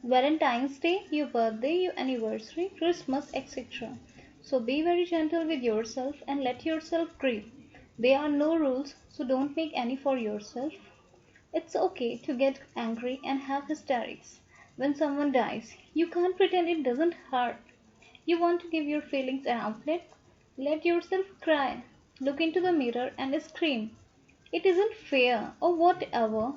Valentine's Day, your birthday, your anniversary, Christmas, etc. So be very gentle with yourself and let yourself grieve. There are no rules, so don't make any for yourself. It's okay to get angry and have hysterics. When someone dies, you can't pretend it doesn't hurt. You want to give your feelings an outlet? Let yourself cry. Look into the mirror and scream. It isn't fair or whatever.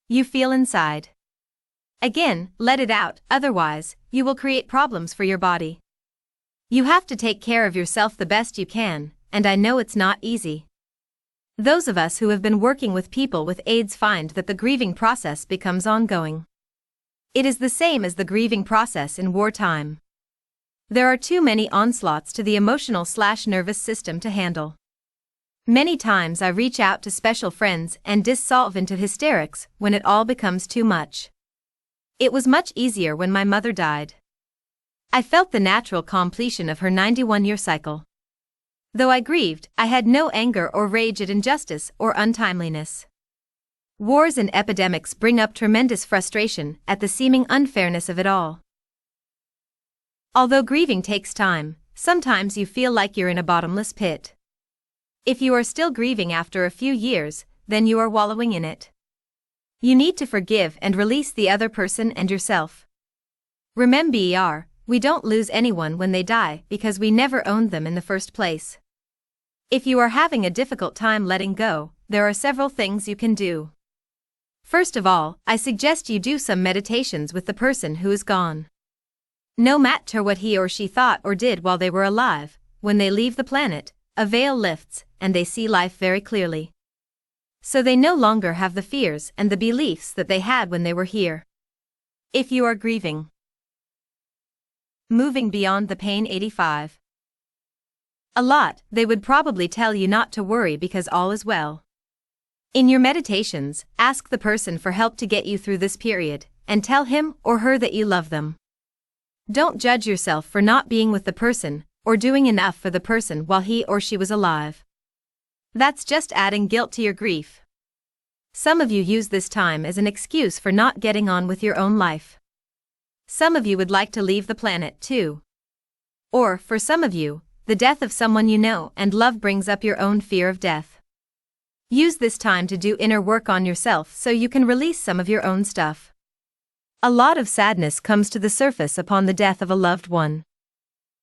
You feel inside. Again, let it out, otherwise, you will create problems for your body. You have to take care of yourself the best you can, and I know it's not easy. Those of us who have been working with people with AIDS find that the grieving process becomes ongoing. It is the same as the grieving process in wartime. There are too many onslaughts to the emotional/nervous system to handle. Many times I reach out to special friends and dissolve into hysterics when it all becomes too much. It was much easier when my mother died. I felt the natural completion of her 91-year cycle. Though I grieved, I had no anger or rage at injustice or untimeliness. Wars and epidemics bring up tremendous frustration at the seeming unfairness of it all. Although grieving takes time, sometimes you feel like you're in a bottomless pit. If you are still grieving after a few years, then you are wallowing in it. You need to forgive and release the other person and yourself. Remember, we don't lose anyone when they die because we never owned them in the first place. If you are having a difficult time letting go, there are several things you can do. First of all, I suggest you do some meditations with the person who is gone. No matter what he or she thought or did while they were alive, when they leave the planet, a veil lifts, and they see life very clearly. So they no longer have the fears and the beliefs that they had when they were here. If you are grieving. Moving beyond the pain. 85. A lot, they would probably tell you not to worry because all is well. In your meditations, ask the person for help to get you through this period, and tell him or her that you love them. Don't judge yourself for not being with the person, or doing enough for the person while he or she was alive. That's just adding guilt to your grief. Some of you use this time as an excuse for not getting on with your own life. Some of you would like to leave the planet too. Or, for some of you, the death of someone you know and love brings up your own fear of death. Use this time to do inner work on yourself so you can release some of your own stuff. A lot of sadness comes to the surface upon the death of a loved one.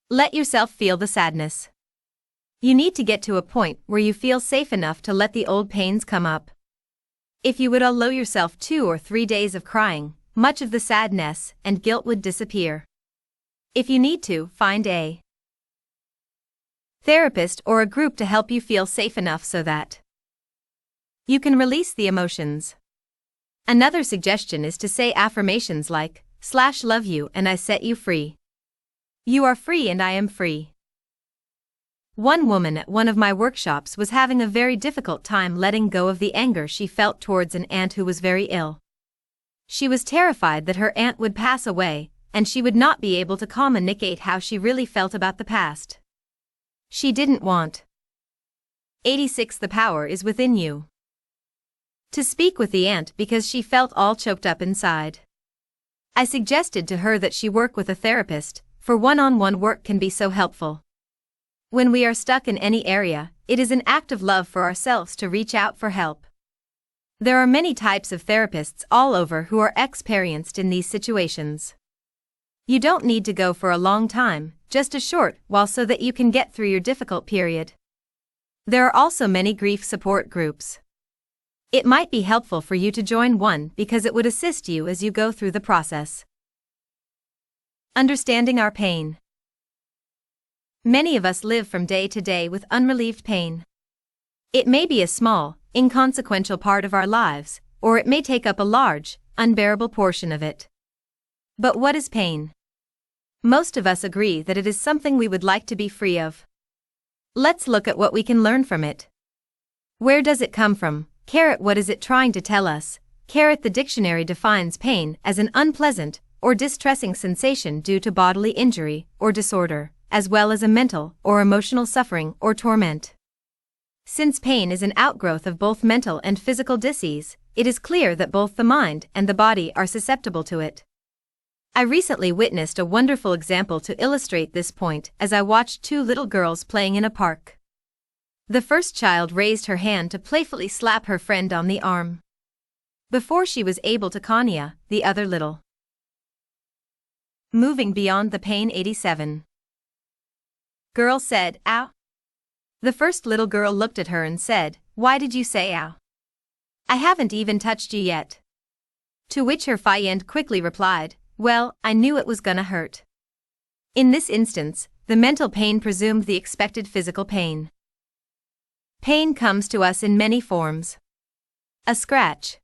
Let yourself feel the sadness. You need to get to a point where you feel safe enough to let the old pains come up. If you would allow yourself 2 or 3 days of crying, much of the sadness and guilt would disappear. If you need to, find a therapist or a group to help you feel safe enough so that you can release the emotions. Another suggestion is to say affirmations like, /love you and I set you free. You are free and I am free. One woman at one of my workshops was having a very difficult time letting go of the anger she felt towards an aunt who was very ill. She was terrified that her aunt would pass away, and she would not be able to communicate how she really felt about the past. She didn't want 86. The power is within you to speak with the aunt because she felt all choked up inside. I suggested to her that she work with a therapist, for one-on-one work can be so helpful. When we are stuck in any area, it is an act of love for ourselves to reach out for help. There are many types of therapists all over who are experienced in these situations. You don't need to go for a long time, just a short while so that you can get through your difficult period. There are also many grief support groups. It might be helpful for you to join one because it would assist you as you go through the process. Understanding our pain. Many of us live from day to day with unrelieved pain. It may be a small, inconsequential part of our lives, or it may take up a large, unbearable portion of it. But what is pain? Most of us agree that it is something we would like to be free of. Let's look at what we can learn from it. Where does it come from? What is it trying to tell us? The dictionary defines pain as an unpleasant or distressing sensation due to bodily injury or disorder, as well as a mental or emotional suffering or torment. Since pain is an outgrowth of both mental and physical disease, it is clear that both the mind and the body are susceptible to it. I recently witnessed a wonderful example to illustrate this point as I watched two little girls playing in a park. The first child raised her hand to playfully slap her friend on the arm. Before she was able to Kanya, the other little. Moving beyond the pain. 87. Girl said, "Ow." The first little girl looked at her and said, "Why did you say ow? I haven't even touched you yet." To which her friend quickly replied, "Well, I knew it was gonna hurt." In this instance, the mental pain presumed the expected physical pain. Pain comes to us in many forms. A scratch.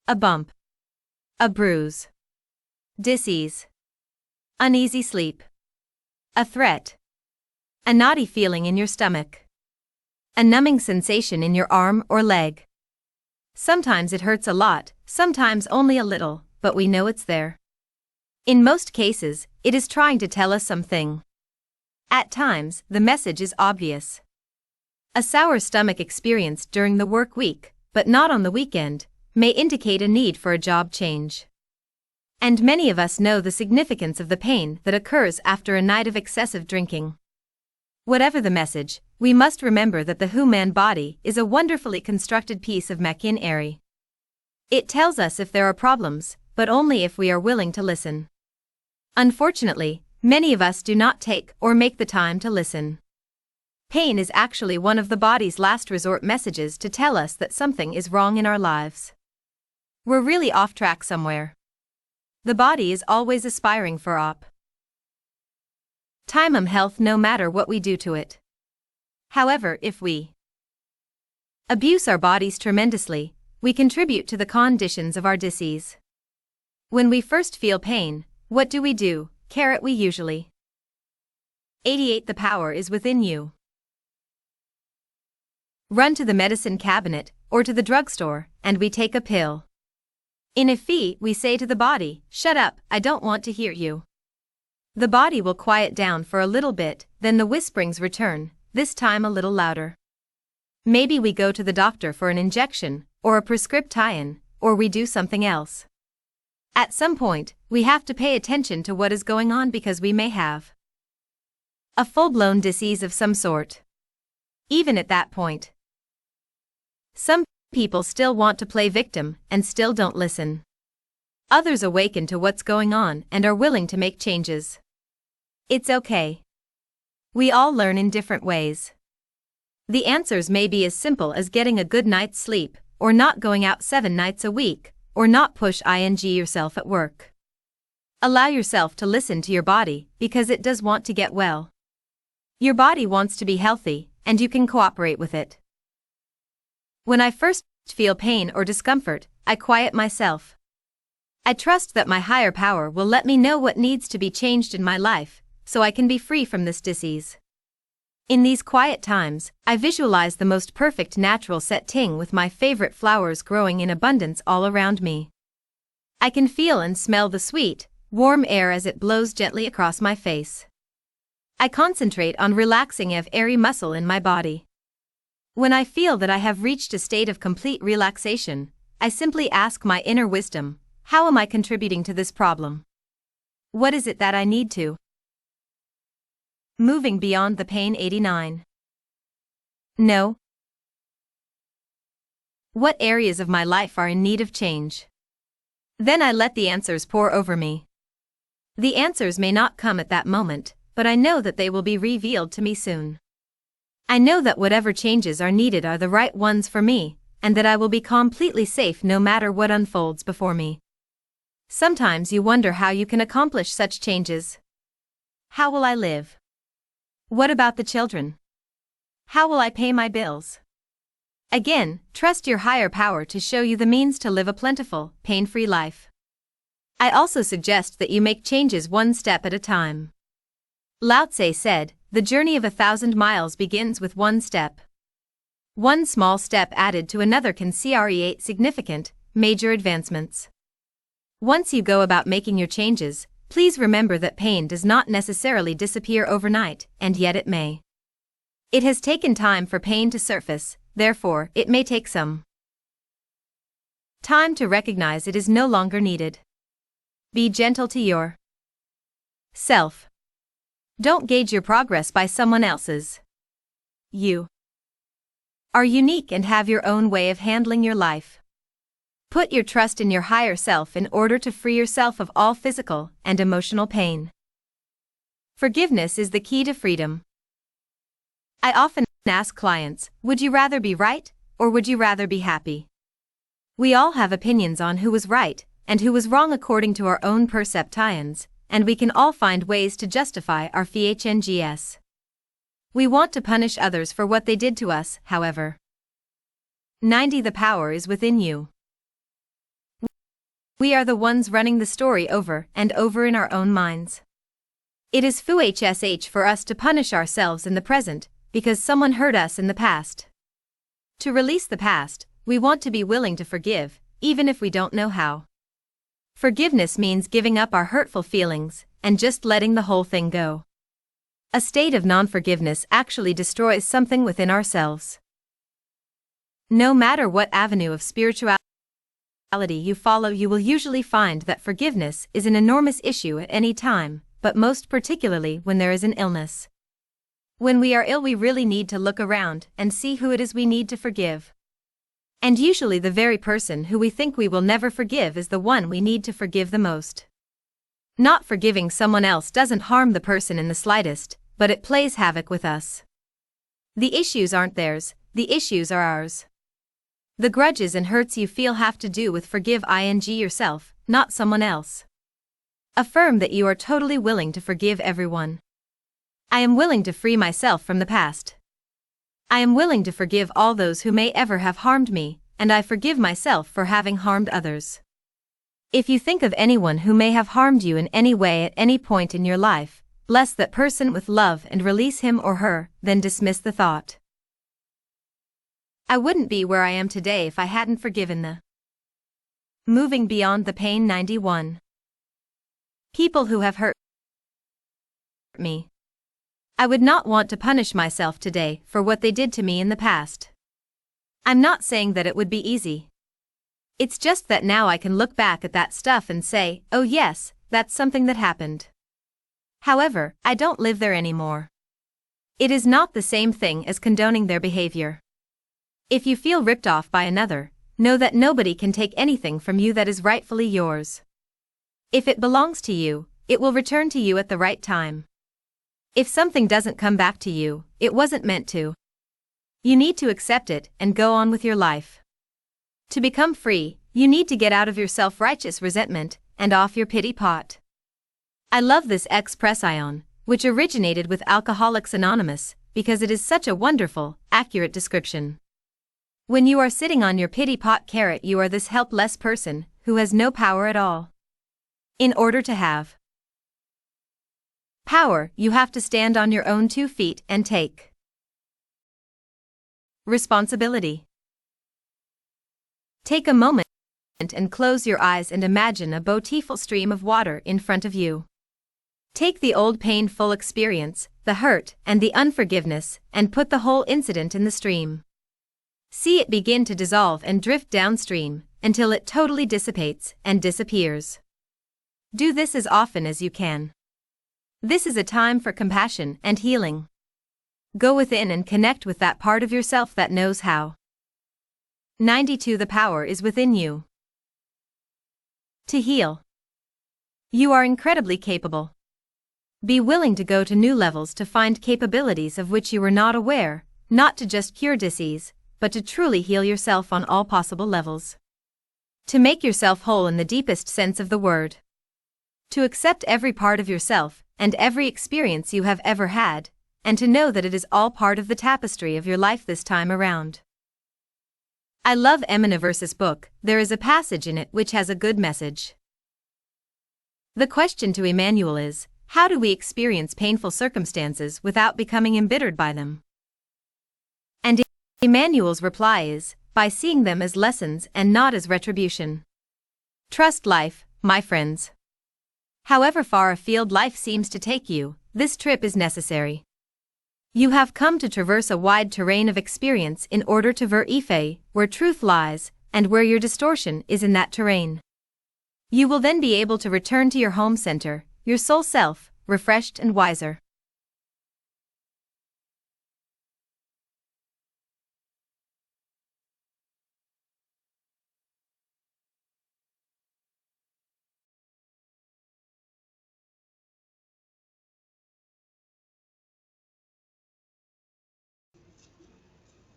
A bump. A bruise. Disease. Uneasy sleep. A threat. A knotty feeling in your stomach. A numbing sensation in your arm or leg. Sometimes it hurts a lot, sometimes only a little, but we know it's there. In most cases, it is trying to tell us something. At times, the message is obvious. A sour stomach experienced during the work week, but not on the weekend, may indicate a need for a job change. And many of us know the significance of the pain that occurs after a night of excessive drinking. Whatever the message, we must remember that the human body is a wonderfully constructed piece of machinery. It tells us if there are problems, but only if we are willing to listen. Unfortunately, many of us do not take or make the time to listen. Pain is actually one of the body's last resort messages to tell us that something is wrong in our lives. We're really off track somewhere. The body is always aspiring for optimum health no matter what we do to it. However, if we abuse our bodies tremendously, we contribute to the conditions of our disease. When we first feel pain, what do? We usually 88. The power is within you. Run to the medicine cabinet, or to the drugstore, and we take a pill. In a fee, we say to the body, "Shut up, I don't want to hear you." The body will quiet down for a little bit, then the whisperings return, this time a little louder. Maybe we go to the doctor for an injection, or a prescription, or we do something else. At some point, we have to pay attention to what is going on because we may have a full-blown disease of some sort. Even at that point, some people still want to play victim and still don't listen. Others awaken to what's going on and are willing to make changes. It's okay. We all learn in different ways. The answers may be as simple as getting a good night's sleep, or not going out 7 nights a week, or not push yourself at work. Allow yourself to listen to your body because it does want to get well. Your body wants to be healthy, and you can cooperate with it. When I first feel pain or discomfort, I quiet myself. I trust that my higher power will let me know what needs to be changed in my life, so I can be free from this disease. In these quiet times, I visualize the most perfect natural setting with my favorite flowers growing in abundance all around me. I can feel and smell the sweet, warm air as it blows gently across my face. I concentrate on relaxing every muscle in my body. When I feel that I have reached a state of complete relaxation, I simply ask my inner wisdom, how am I contributing to this problem? What is it that I need to? Moving beyond the pain. 89. No. What areas of my life are in need of change? Then I let the answers pour over me. The answers may not come at that moment, but I know that they will be revealed to me soon. I know that whatever changes are needed are the right ones for me, and that I will be completely safe no matter what unfolds before me. Sometimes you wonder how you can accomplish such changes. How will I live? What about the children? How will I pay my bills? Again, trust your higher power to show you the means to live a plentiful, pain-free life. I also suggest that you make changes one step at a time. Lao Tse said, "The journey of 1,000 miles begins with one step." One small step added to another can create significant, major advancements. Once you go about making your changes, please remember that pain does not necessarily disappear overnight, and yet it may. It has taken time for pain to surface, therefore, it may take some time to recognize it is no longer needed. Be gentle to your self. Don't gauge your progress by someone else's. You are unique and have your own way of handling your life. Put your trust in your higher self in order to free yourself of all physical and emotional pain. Forgiveness is the key to freedom. I often ask clients, would you rather be right, or would you rather be happy? We all have opinions on who was right and who was wrong according to our own perceptions, and we can all find ways to justify our FHNGS. We want to punish others for what they did to us, however. 90. The power is within you. We are the ones running the story over and over in our own minds. It is FUHSH for us to punish ourselves in the present, because someone hurt us in the past. To release the past, we want to be willing to forgive, even if we don't know how. Forgiveness means giving up our hurtful feelings and just letting the whole thing go. A state of non-forgiveness actually destroys something within ourselves. No matter what avenue of spirituality you follow, you will usually find that forgiveness is an enormous issue at any time, but most particularly when there is an illness. When we are ill, we really need to look around and see who it is we need to forgive. And usually the very person who we think we will never forgive is the one we need to forgive the most. Not forgiving someone else doesn't harm the person in the slightest, but it plays havoc with us. The issues aren't theirs, the issues are ours. The grudges and hurts you feel have to do with forgive yourself, not someone else. Affirm that you are totally willing to forgive everyone. I am willing to free myself from the past. I am willing to forgive all those who may ever have harmed me, and I forgive myself for having harmed others. If you think of anyone who may have harmed you in any way at any point in your life, bless that person with love and release him or her, then dismiss the thought. I wouldn't be where I am today if I hadn't forgiven the. Moving beyond the pain. 91. People who have hurt me. I would not want to punish myself today for what they did to me in the past. I'm not saying that it would be easy. It's just that now I can look back at that stuff and say, oh yes, that's something that happened. However, I don't live there anymore. It is not the same thing as condoning their behavior. If you feel ripped off by another, know that nobody can take anything from you that is rightfully yours. If it belongs to you, it will return to you at the right time. If something doesn't come back to you, it wasn't meant to. You need to accept it and go on with your life. To become free, you need to get out of your self-righteous resentment and off your pity pot. I love this expression, which originated with Alcoholics Anonymous, because it is such a wonderful, accurate description. When you are sitting on your pity pot, you are this helpless person who has no power at all. In order to have power, you have to stand on your own 2 feet and take responsibility. Take a moment and close your eyes and imagine a beautiful stream of water in front of you. Take the old painful experience, the hurt and the unforgiveness, and put the whole incident in the stream. See it begin to dissolve and drift downstream until it totally dissipates and disappears. Do this as often as you can. This is a time for compassion and healing. Go within and connect with that part of yourself that knows how. 92. The power is within you to heal. You are incredibly capable. Be willing to go to new levels to find capabilities of which you were not aware, not to just cure disease, but to truly heal yourself on all possible levels. To make yourself whole in the deepest sense of the word. To accept every part of yourself and every experience you have ever had, and to know that it is all part of the tapestry of your life this time around. I love Eminiverse's book. There is a passage in it which has a good message. The question to Emmanuel is, how do we experience painful circumstances without becoming embittered by them? And Emmanuel's reply is, by seeing them as lessons and not as retribution. Trust life, my friends. However far afield life seems to take you, this trip is necessary. You have come to traverse a wide terrain of experience in order to ver Ife, where truth lies, and where your distortion is in that terrain. You will then be able to return to your home center, your soul self, refreshed and wiser.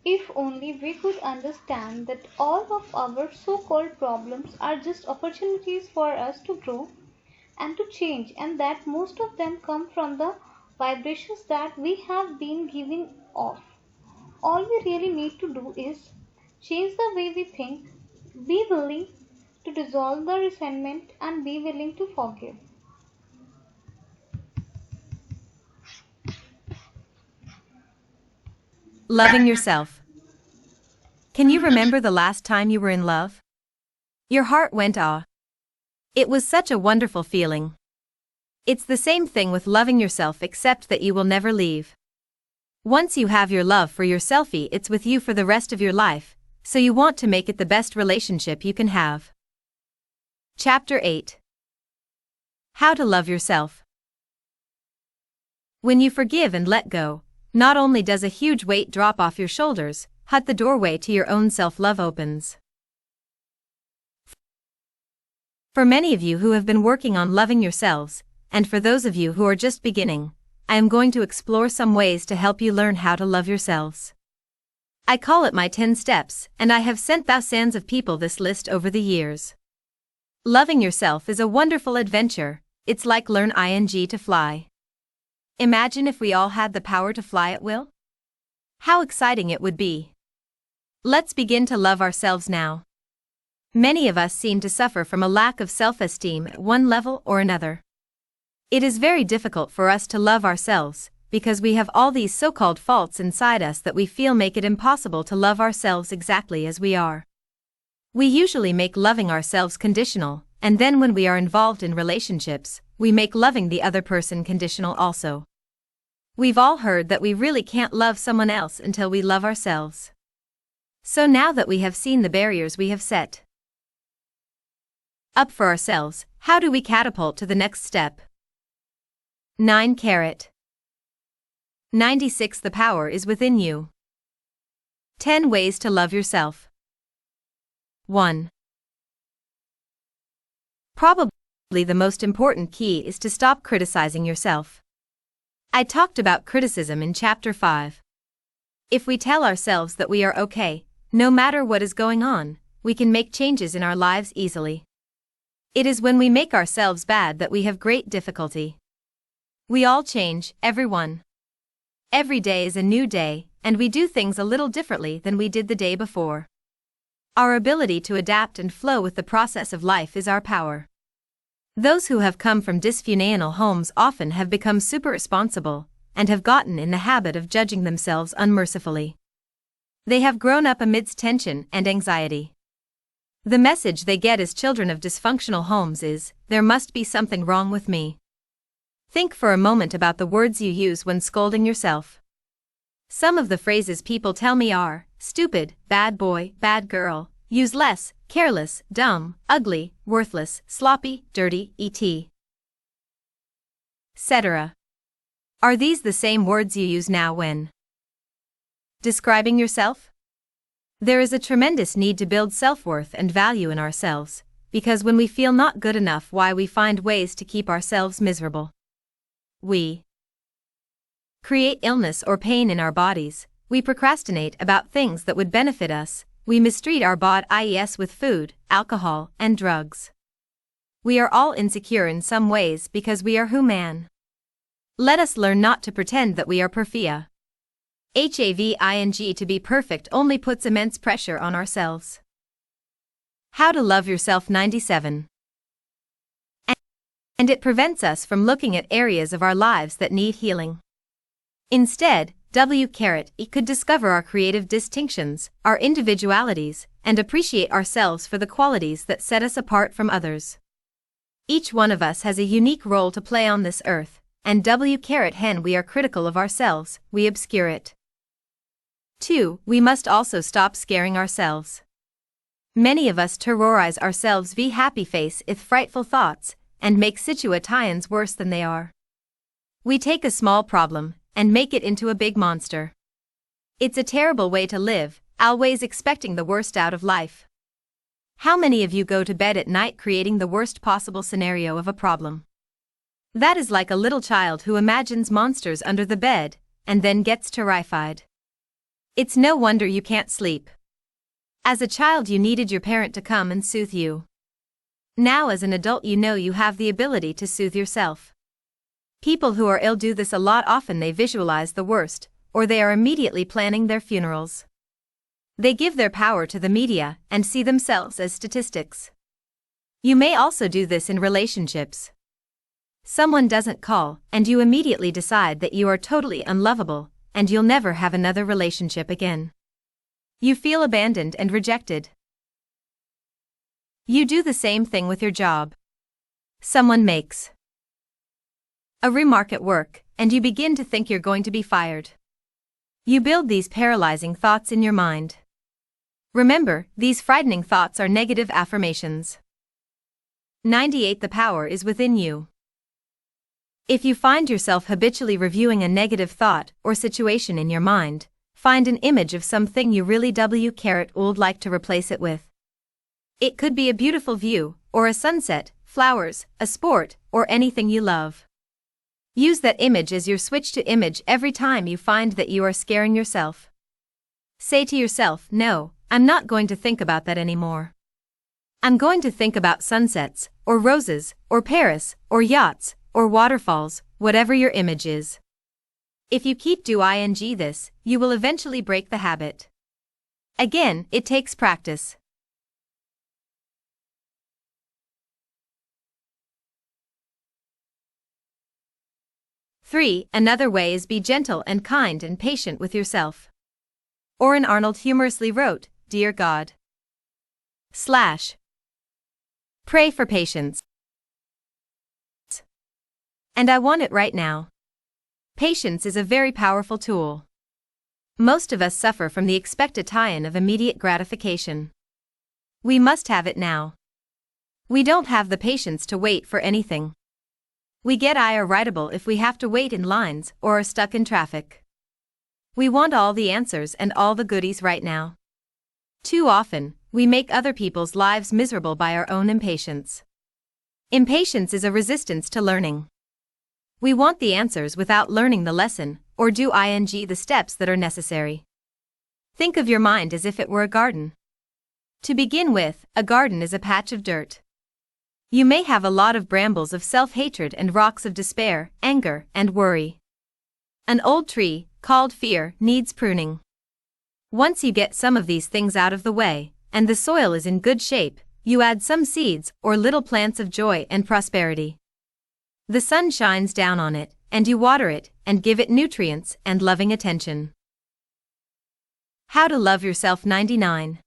If only we could understand that all of our so-called problems are just opportunities for us to grow and to change, and that most of them come from the vibrations that we have been giving off. All we really need to do is change the way we think, be willing to dissolve the resentment, and be willing to forgive. Loving yourself. Can you remember the last time you were in love? Your heart went ah. It was such a wonderful feeling. It's the same thing with loving yourself, except that you will never leave. Once you have your love for yourselfie, it's with you for the rest of your life, so you want to make it the best relationship you can have. Chapter 8. How to love yourself. When you forgive and let go, not only does a huge weight drop off your shoulders, but the doorway to your own self-love opens. For many of you who have been working on loving yourselves, and for those of you who are just beginning, I am going to explore some ways to help you learn how to love yourselves. I call it my 10 steps, and I have sent thousands of people this list over the years. Loving yourself is a wonderful adventure. It's like learn ing to fly. Imagine if we all had the power to fly at will. How exciting it would be. Let's begin to love ourselves now. Many of us seem to suffer from a lack of self-esteem at one level or another. It is very difficult for us to love ourselves, because we have all these so-called faults inside us that we feel make it impossible to love ourselves exactly as we are. We usually make loving ourselves conditional, and then when we are involved in relationships, we make loving the other person conditional also. We've all heard that we really can't love someone else until we love ourselves. So now that we have seen the barriers we have set up for ourselves, how do we catapult to the next step? 9 carat. 96 The power is within you. 10 ways to love yourself. 1. Probably the most important key is to stop criticizing yourself. I talked about criticism in Chapter 5. If we tell ourselves that we are okay, no matter what is going on, we can make changes in our lives easily. It is when we make ourselves bad that we have great difficulty. We all change, everyone. Every day is a new day, and we do things a little differently than we did the day before. Our ability to adapt and flow with the process of life is our power. Those who have come from dysfunctional homes often have become super responsible, and have gotten in the habit of judging themselves unmercifully. They have grown up amidst tension and anxiety. The message they get as children of dysfunctional homes is, there must be something wrong with me. Think for a moment about the words you use when scolding yourself. Some of the phrases people tell me are, stupid, bad boy, bad girl, useless, careless, dumb, ugly, worthless, sloppy, dirty, etc. etc. Are these the same words you use now when describing yourself? There is a tremendous need to build self-worth and value in ourselves, because when we feel not good enough, why we find ways to keep ourselves miserable. We create illness or pain in our bodies, we procrastinate about things that would benefit us, we mistreat our bodies with food, alcohol, and drugs. We are all insecure in some ways because we are human. Let us learn not to pretend that we are perfect. Having to be perfect only puts immense pressure on ourselves. How to love yourself 97. And it prevents us from looking at areas of our lives that need healing. Instead, it could discover our creative distinctions, our individualities, and appreciate ourselves for the qualities that set us apart from others. Each one of us has a unique role to play on this earth, and W caret hen we are critical of ourselves, we obscure it. 2. We must also stop scaring ourselves. Many of us terrorize ourselves v happy face with frightful thoughts, and make situations worse than they are. We take a small problem, and make it into a big monster. It's a terrible way to live, always expecting the worst out of life. How many of you go to bed at night creating the worst possible scenario of a problem? That is like a little child who imagines monsters under the bed, and then gets terrified. It's no wonder you can't sleep. As a child you needed your parent to come and soothe you. Now as an adult you know you have the ability to soothe yourself. People who are ill do this a lot. Often they visualize the worst, or they are immediately planning their funerals. They give their power to the media and see themselves as statistics. You may also do this in relationships. Someone doesn't call, and you immediately decide that you are totally unlovable, and you'll never have another relationship again. You feel abandoned and rejected. You do the same thing with your job. Someone makes a remark at work, and you begin to think you're going to be fired. You build these paralyzing thoughts in your mind. Remember, these frightening thoughts are negative affirmations. 98. The power is within you. If you find yourself habitually reviewing a negative thought or situation in your mind, find an image of something you really would like to replace it with. It could be a beautiful view, or a sunset, flowers, a sport, or anything you love. Use that image as your switch to image every time you find that you are scaring yourself. Say to yourself, no, I'm not going to think about that anymore. I'm going to think about sunsets, or roses, or Paris, or yachts, or waterfalls, whatever your image is. If you keep doing this, you will eventually break the habit. Again, it takes practice. Three. Another way is be gentle and kind and patient with yourself. Oren Arnold humorously wrote, Dear God. / Pray for patience. And I want it right now. Patience is a very powerful tool. Most of us suffer from the expectation of immediate gratification. We must have it now. We don't have the patience to wait for anything. We get irritable if we have to wait in lines or are stuck in traffic. We want all the answers and all the goodies right now. Too often, we make other people's lives miserable by our own impatience. Impatience is a resistance to learning. We want the answers without learning the lesson, or do the steps that are necessary. Think of your mind as if it were a garden. To begin with, a garden is a patch of dirt. You may have a lot of brambles of self-hatred and rocks of despair, anger, and worry. An old tree, called fear, needs pruning. Once you get some of these things out of the way, and the soil is in good shape, you add some seeds or little plants of joy and prosperity. The sun shines down on it, and you water it, and give it nutrients and loving attention. How to love yourself. 99.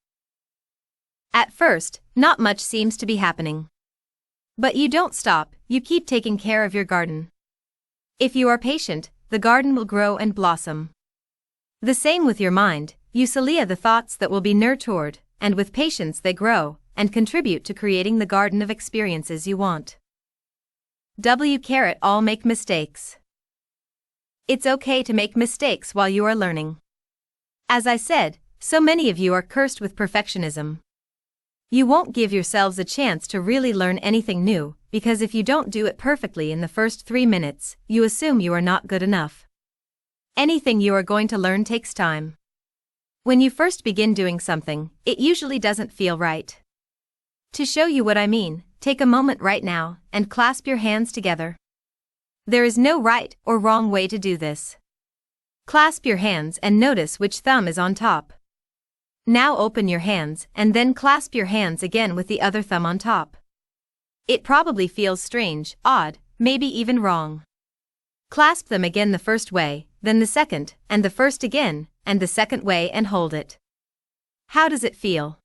At first, not much seems to be happening. But you don't stop, you keep taking care of your garden. If you are patient, the garden will grow and blossom. The same with your mind, you select the thoughts that will be nurtured, and with patience they grow, and contribute to creating the garden of experiences you want. All make mistakes. It's okay to make mistakes while you are learning. As I said, so many of you are cursed with perfectionism. You won't give yourselves a chance to really learn anything new, because if you don't do it perfectly in the first 3 minutes, you assume you are not good enough. Anything you are going to learn takes time. When you first begin doing something, it usually doesn't feel right. To show you what I mean, take a moment right now and clasp your hands together. There is no right or wrong way to do this. Clasp your hands and notice which thumb is on top. Now open your hands and then clasp your hands again with the other thumb on top. It probably feels strange, odd, maybe even wrong. Clasp them again the first way, then the second, and the first again, and the second way and hold it. How does it feel?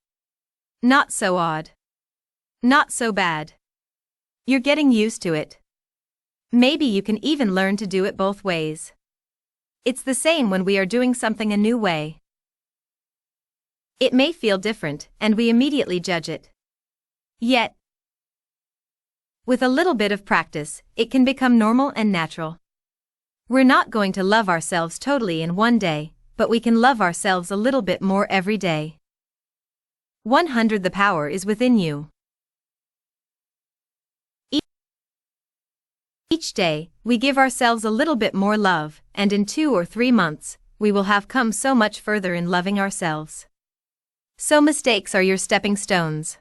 Not so odd. Not so bad. You're getting used to it. Maybe you can even learn to do it both ways. It's the same when we are doing something a new way. It may feel different, and we immediately judge it. Yet, with a little bit of practice, it can become normal and natural. We're not going to love ourselves totally in one day, but we can love ourselves a little bit more every day. 100. The power is within you. Each day, we give ourselves a little bit more love, and in 2 or 3 months, we will have come so much further in loving ourselves. So mistakes are your stepping stones.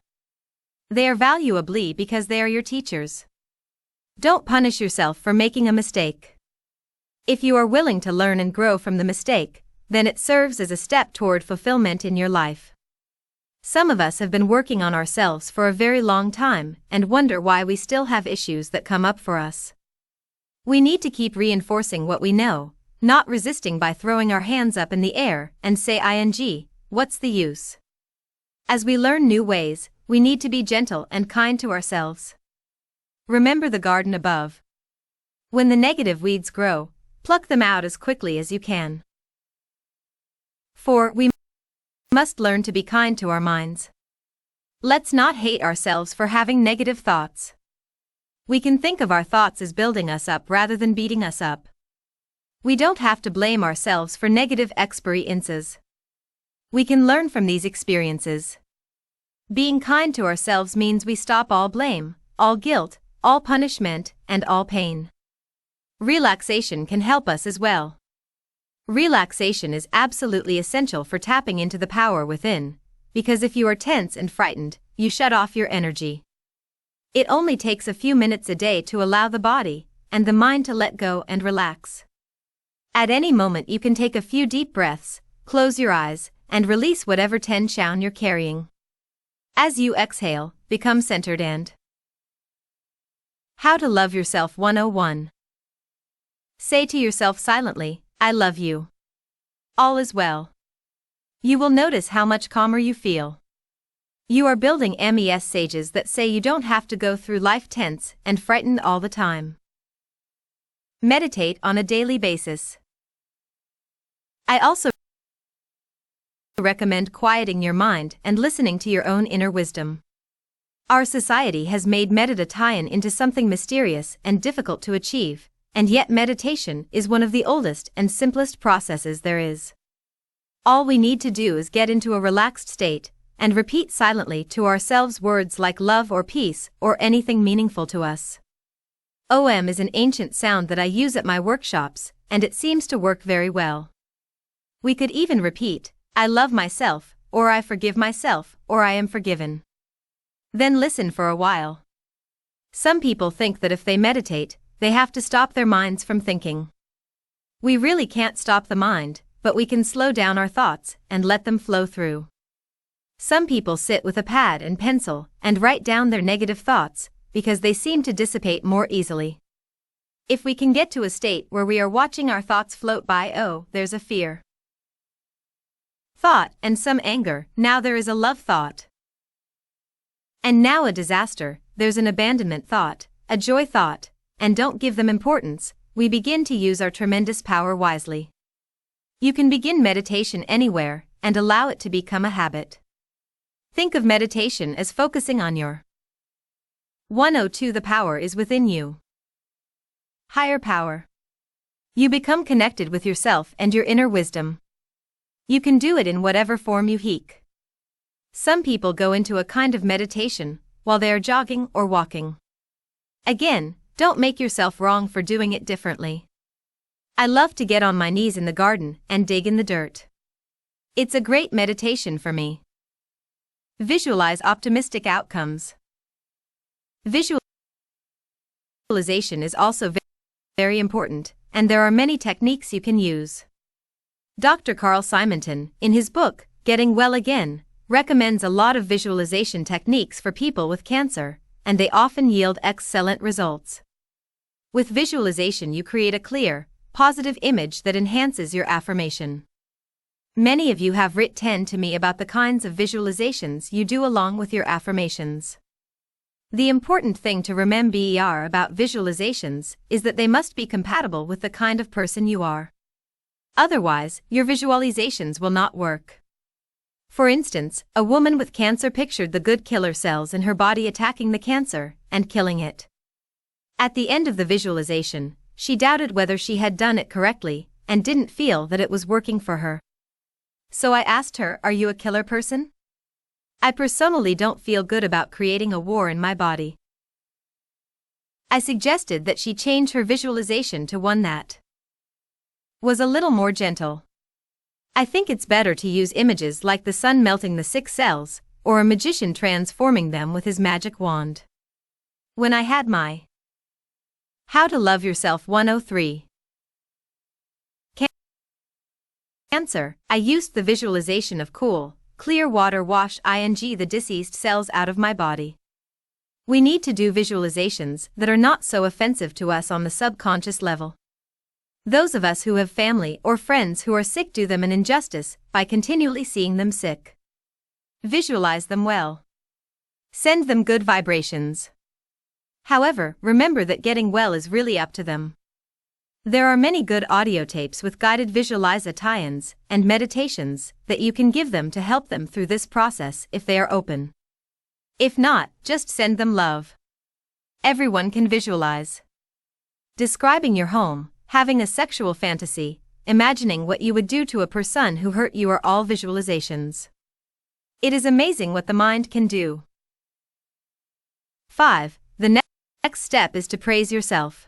They are valuably because they are your teachers. Don't punish yourself for making a mistake. If you are willing to learn and grow from the mistake, then it serves as a step toward fulfillment in your life. Some of us have been working on ourselves for a very long time and wonder why we still have issues that come up for us. We need to keep reinforcing what we know, not resisting by throwing our hands up in the air and say what's the use? As we learn new ways, we need to be gentle and kind to ourselves. Remember the garden above. When the negative weeds grow, pluck them out as quickly as you can. 4. We must learn to be kind to our minds. Let's not hate ourselves for having negative thoughts. We can think of our thoughts as building us up rather than beating us up. We don't have to blame ourselves for negative experiences. We can learn from these experiences. Being kind to ourselves means we stop all blame, all guilt, all punishment, and all pain. Relaxation can help us as well. Relaxation is absolutely essential for tapping into the power within, because if you are tense and frightened, you shut off your energy. It only takes a few minutes a day to allow the body and the mind to let go and relax. At any moment you can take a few deep breaths, close your eyes, and release whatever tension you're carrying. As you exhale, become centered and How to love yourself 101. Say to yourself silently, I love you. All is well. You will notice how much calmer you feel. You are building MES sages that say you don't have to go through life tense and frightened all the time. Meditate on a daily basis. I also recommend quieting your mind and listening to your own inner wisdom. Our society has made meditation into something mysterious and difficult to achieve, and yet meditation is one of the oldest and simplest processes there is. All we need to do is get into a relaxed state and repeat silently to ourselves words like love or peace or anything meaningful to us. OM is an ancient sound that I use at my workshops, and it seems to work very well. We could even repeat, I love myself, or I forgive myself, or I am forgiven. Then listen for a while. Some people think that if they meditate, they have to stop their minds from thinking. We really can't stop the mind, but we can slow down our thoughts and let them flow through. Some people sit with a pad and pencil and write down their negative thoughts because they seem to dissipate more easily. If we can get to a state where we are watching our thoughts float by, there's a fear thought and some anger, now there is a love thought. And now a disaster, there's an abandonment thought, a joy thought, and don't give them importance, we begin to use our tremendous power wisely. You can begin meditation anywhere and allow it to become a habit. Think of meditation as focusing on your 102. The power is within you. Higher power. You become connected with yourself and your inner wisdom. You can do it in whatever form you seek. Some people go into a kind of meditation while they are jogging or walking. Again, don't make yourself wrong for doing it differently. I love to get on my knees in the garden and dig in the dirt. It's a great meditation for me. Visualize optimistic outcomes. Visualization is also very important, and there are many techniques you can use. Dr. Carl Simonton, in his book, Getting Well Again, recommends a lot of visualization techniques for people with cancer, and they often yield excellent results. With visualization, you create a clear, positive image that enhances your affirmation. Many of you have written to me about the kinds of visualizations you do along with your affirmations. The important thing to remember about visualizations is that they must be compatible with the kind of person you are. Otherwise, your visualizations will not work. For instance, a woman with cancer pictured the good killer cells in her body attacking the cancer and killing it. At the end of the visualization, she doubted whether she had done it correctly and didn't feel that it was working for her. So I asked her, "Are you a killer person?" I personally don't feel good about creating a war in my body. I suggested that she change her visualization to one that was a little more gentle. I think it's better to use images like the sun melting the sick cells, or a magician transforming them with his magic wand. When I had my How to Love Yourself 103 cancer, I used the visualization of cool, clear water wash the deceased cells out of my body. We need to do visualizations that are not so offensive to us on the subconscious level. Those of us who have family or friends who are sick do them an injustice by continually seeing them sick. Visualize them well. Send them good vibrations. However, remember that getting well is really up to them. There are many good audio tapes with guided visualizer tie-ins and meditations that you can give them to help them through this process if they are open. If not, just send them love. Everyone can visualize. Describing your home, having a sexual fantasy, imagining what you would do to a person who hurt you are all visualizations. It is amazing what the mind can do. 5. The next step is to praise yourself.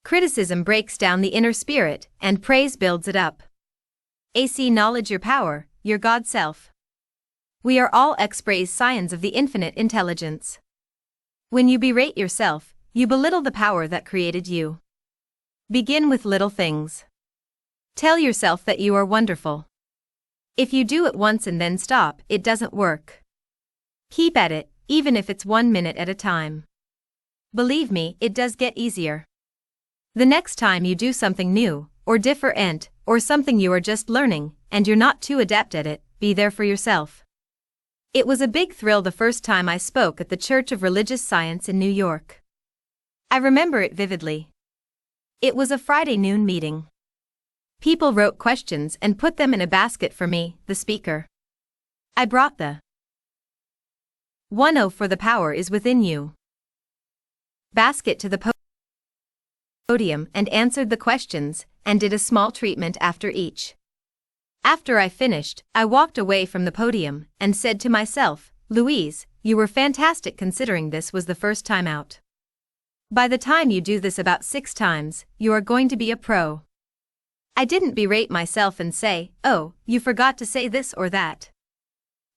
Criticism breaks down the inner spirit, and praise builds it up. Acknowledge your power, your God self. We are all express signs of the infinite intelligence. When you berate yourself, you belittle the power that created you. Begin with little things. Tell yourself that you are wonderful. If you do it once and then stop, it doesn't work. Keep at it, even if it's 1 minute at a time. Believe me, it does get easier. The next time you do something new, or different, or something you are just learning, and you're not too adept at it, be there for yourself. It was a big thrill the first time I spoke at the Church of Religious Science in New York. I remember it vividly. It was a Friday noon meeting. People wrote questions and put them in a basket for me, the speaker. I brought the 10 for the power is within you basket to the podium and answered the questions and did a small treatment after each. After I finished, I walked away from the podium and said to myself, "Louise, you were fantastic considering this was the first time out. By the time you do this about 6 times, you are going to be a pro." I didn't berate myself and say, "Oh, you forgot to say this or that."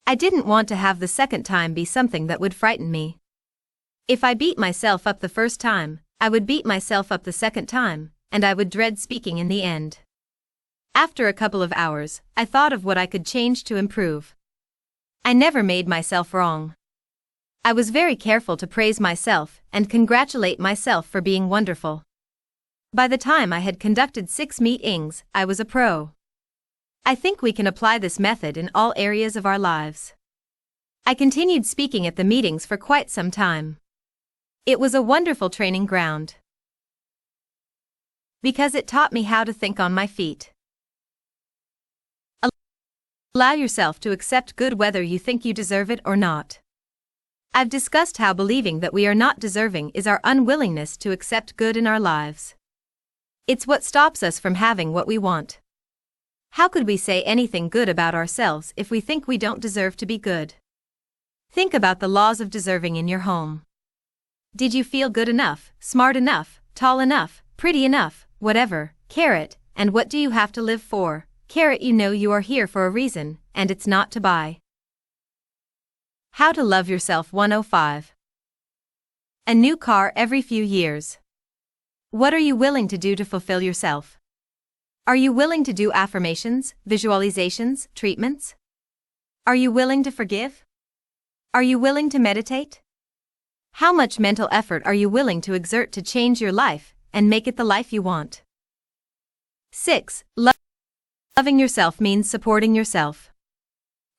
I didn't want to have the second time be something that would frighten me. If I beat myself up the first time, I would beat myself up the second time, and I would dread speaking in the end. After a couple of hours, I thought of what I could change to improve. I never made myself wrong. I was very careful to praise myself and congratulate myself for being wonderful. By the time I had conducted 6 meetings, I was a pro. I think we can apply this method in all areas of our lives. I continued speaking at the meetings for quite some time. It was a wonderful training ground, because it taught me how to think on my feet. Allow yourself to accept good whether you think you deserve it or not. I've discussed how believing that we are not deserving is our unwillingness to accept good in our lives. It's what stops us from having what we want. How could we say anything good about ourselves if we think we don't deserve to be good? Think about the laws of deserving in your home. Did you feel good enough, smart enough, tall enough, pretty enough, whatever, and what do you have to live for? You know you are here for a reason, and it's not to buy. How to Love Yourself 105. A new car every few years. What are you willing to do to fulfill yourself? Are you willing to do affirmations, visualizations, treatments? Are you willing to forgive? Are you willing to meditate? How much mental effort are you willing to exert to change your life and make it the life you want? 6. Loving yourself means supporting yourself.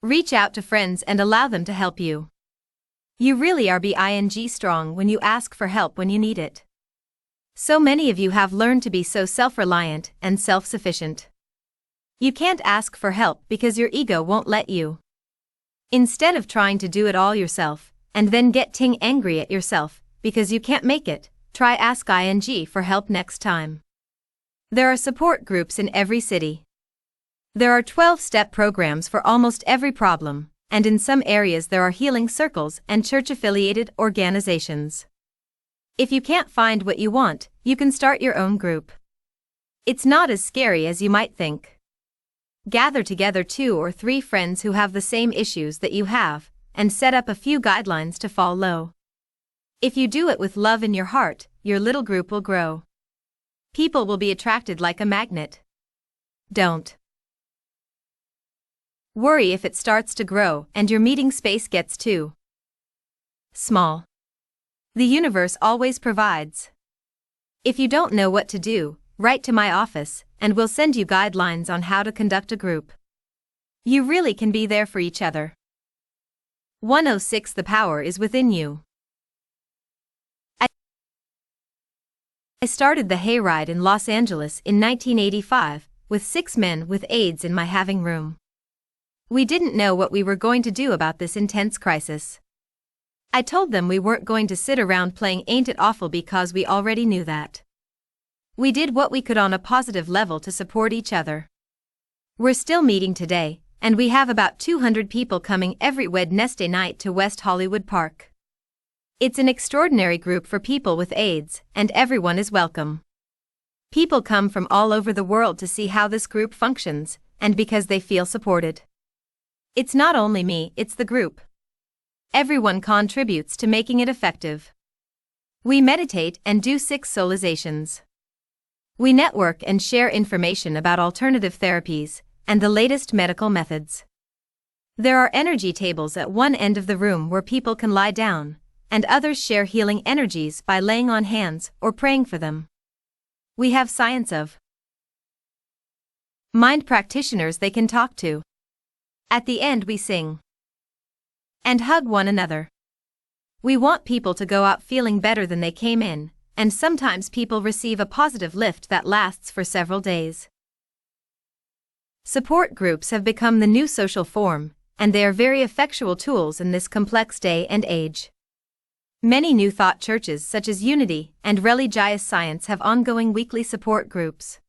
Reach out to friends and allow them to help you. You really are being strong when you ask for help when you need it. So many of you have learned to be so self-reliant and self-sufficient. You can't ask for help because your ego won't let you. Instead of trying to do it all yourself, and then getting angry at yourself because you can't make it, try ask ing for help next time. There are support groups in every city. There are 12-step programs for almost every problem, and in some areas there are healing circles and church-affiliated organizations. If you can't find what you want, you can start your own group. It's not as scary as you might think. Gather together 2 or 3 friends who have the same issues that you have, and set up a few guidelines to follow. If you do it with love in your heart, your little group will grow. People will be attracted like a magnet. Don't worry if it starts to grow and your meeting space gets too small. The universe always provides. If you don't know what to do, write to my office, and we'll send you guidelines on how to conduct a group. You really can be there for each other. 106 The power is within you. I started the Hayride in Los Angeles in 1985, with 6 men with AIDS in my having room. We didn't know what we were going to do about this intense crisis. I told them we weren't going to sit around playing Ain't It Awful because we already knew that. We did what we could on a positive level to support each other. We're still meeting today, and we have about 200 people coming every Wednesday night to West Hollywood Park. It's an extraordinary group for people with AIDS, and everyone is welcome. People come from all over the world to see how this group functions, and because they feel supported. It's not only me, it's the group. Everyone contributes to making it effective. We meditate and do 6 soulizations. We network and share information about alternative therapies and the latest medical methods. There are energy tables at one end of the room where people can lie down, and others share healing energies by laying on hands or praying for them. We have science of mind practitioners they can talk to. At the end we sing and hug one another. We want people to go out feeling better than they came in, and sometimes people receive a positive lift that lasts for several days. Support groups have become the new social form, and they are very effectual tools in this complex day and age. Many New Thought churches such as Unity and Religious Science have ongoing weekly support groups.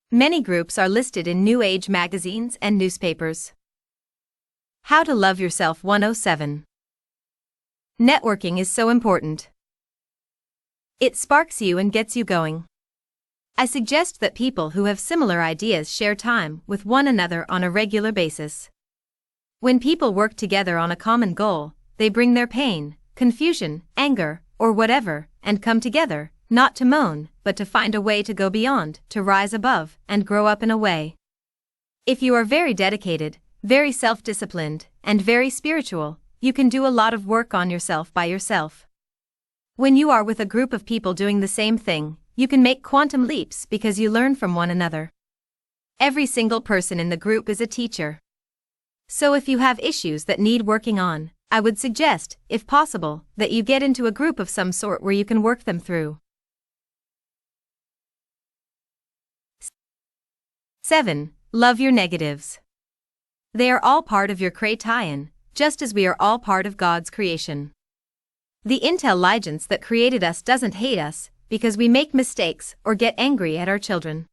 Many groups are listed in New Age magazines and newspapers. How to Love Yourself 107. Networking is so important. It sparks you and gets you going. I suggest that people who have similar ideas share time with one another on a regular basis. When people work together on a common goal, they bring their pain, confusion, anger, or whatever, and come together, not to moan, but to find a way to go beyond, to rise above, and grow up in a way. If you are very dedicated, very self-disciplined, and very spiritual, you can do a lot of work on yourself by yourself. When you are with a group of people doing the same thing, you can make quantum leaps because you learn from one another. Every single person in the group is a teacher. So if you have issues that need working on, I would suggest, if possible, that you get into a group of some sort where you can work them through. 7. Love your negatives. They are all part of your creation, just as we are all part of God's creation. The intelligence that created us doesn't hate us because we make mistakes or get angry at our children.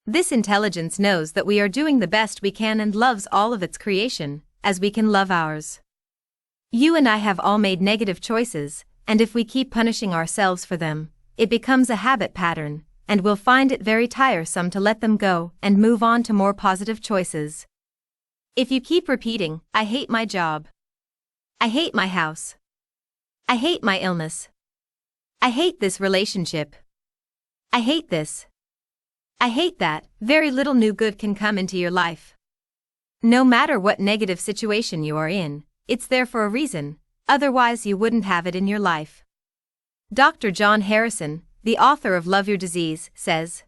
This intelligence knows that we are doing the best we can and loves all of its creation, as we can love ours. You and I have all made negative choices, and if we keep punishing ourselves for them, it becomes a habit pattern, and we'll find it very tiresome to let them go and move on to more positive choices. If you keep repeating, I hate my job. I hate my house. I hate my illness. I hate this relationship. I hate this. I hate that, very little new good can come into your life. No matter what negative situation you are in, it's there for a reason, otherwise you wouldn't have it in your life. Dr. John Harrison, the author of Love Your Disease, says,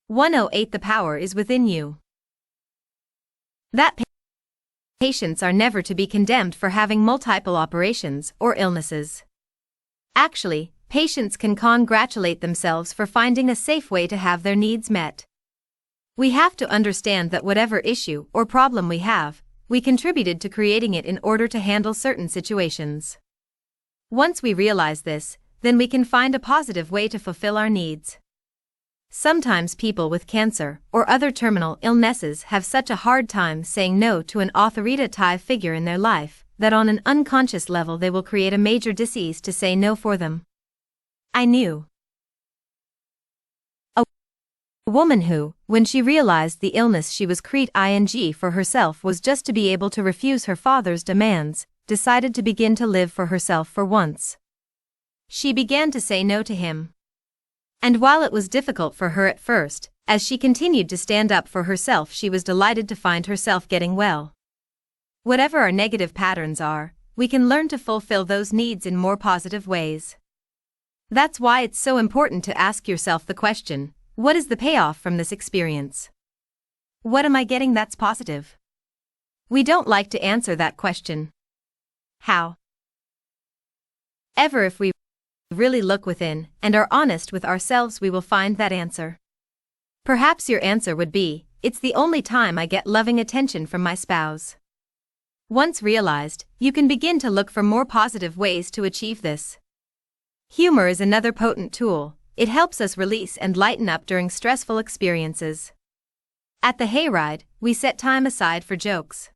108 The power is within you. That patients are never to be condemned for having multiple operations or illnesses. Actually, patients can congratulate themselves for finding a safe way to have their needs met. We have to understand that whatever issue or problem we have, we contributed to creating it in order to handle certain situations. Once we realize this, then we can find a positive way to fulfill our needs. Sometimes people with cancer or other terminal illnesses have such a hard time saying no to an authoritative figure in their life that on an unconscious level they will create a major disease to say no for them. I knew a woman who, when she realized the illness she was creating for herself was just to be able to refuse her father's demands, decided to begin to live for herself for once. She began to say no to him. And while it was difficult for her at first, as she continued to stand up for herself, she was delighted to find herself getting well. Whatever our negative patterns are, we can learn to fulfill those needs in more positive ways. That's why it's so important to ask yourself the question, what is the payoff from this experience? What am I getting that's positive? We don't like to answer that question. How? If we really look within and are honest with ourselves, we will find that answer. Perhaps your answer would be, it's the only time I get loving attention from my spouse. Once realized, you can begin to look for more positive ways to achieve this. Humor is another potent tool. It helps us release and lighten up during stressful experiences. At the hayride, we set time aside for jokes.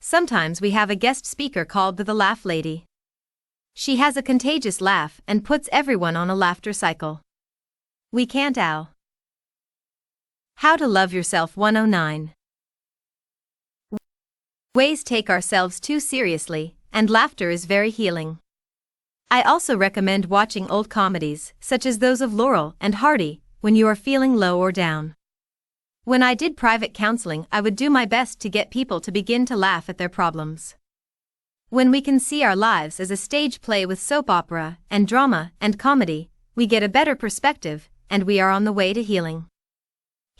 Sometimes we have a guest speaker called the Laugh Lady. She has a contagious laugh and puts everyone on a laughter cycle. We can't out. How to love yourself 109. Ways take ourselves too seriously, and laughter is very healing. I also recommend watching old comedies, such as those of Laurel and Hardy, when you are feeling low or down. When I did private counseling, I would do my best to get people to begin to laugh at their problems. When we can see our lives as a stage play with soap opera and drama and comedy, we get a better perspective, and we are on the way to healing.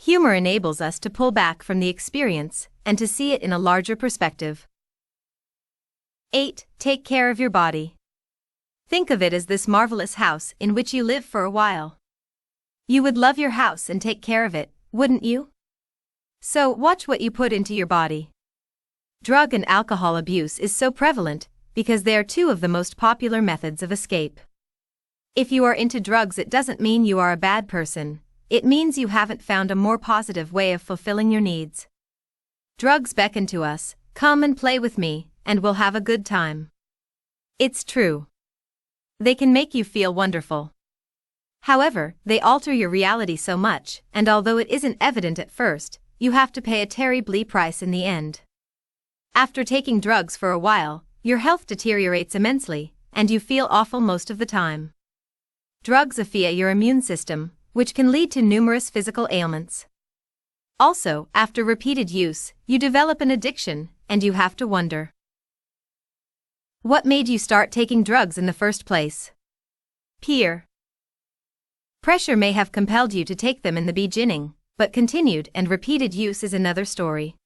Humor enables us to pull back from the experience and to see it in a larger perspective. 8. Take care of your body. Think of it as this marvelous house in which you live for a while. You would love your house and take care of it, wouldn't you? So, watch what you put into your body. Drug and alcohol abuse is so prevalent because they are two of the most popular methods of escape. If you are into drugs, it doesn't mean you are a bad person, it means you haven't found a more positive way of fulfilling your needs. Drugs beckon to us, come and play with me, and we'll have a good time. It's true. They can make you feel wonderful. However, they alter your reality so much, and although it isn't evident at first, you have to pay a terrible price in the end. After taking drugs for a while, your health deteriorates immensely, and you feel awful most of the time. Drugs affect your immune system, which can lead to numerous physical ailments. Also, after repeated use, you develop an addiction, and you have to wonder, what made you start taking drugs in the first place? Peer pressure may have compelled you to take them in the beginning, but continued and repeated use is another story.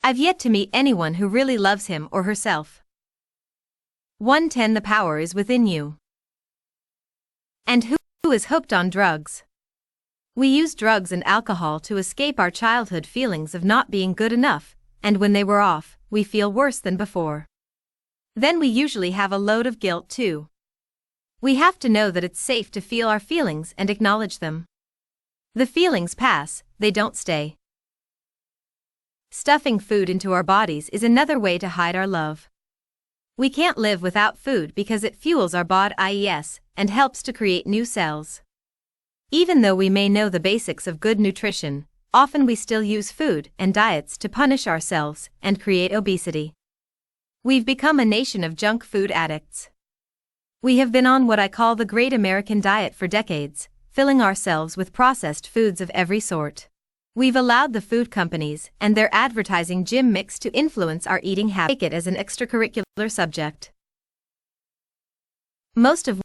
I've yet to meet anyone who really loves him or herself. 110. The power is within you. And who is hooked on drugs? We use drugs and alcohol to escape our childhood feelings of not being good enough, and when they were off, we feel worse than before. Then we usually have a load of guilt too. We have to know that it's safe to feel our feelings and acknowledge them. The feelings pass, they don't stay. Stuffing food into our bodies is another way to hide our love. We can't live without food because it fuels our bodies and helps to create new cells. Even though we may know the basics of good nutrition, often we still use food and diets to punish ourselves and create obesity. We've become a nation of junk food addicts. We have been on what I call the Great American Diet for decades, filling ourselves with processed foods of every sort. We've allowed the food companies and their advertising gym mix to influence our eating habits. Take it as an extracurricular subject. Most of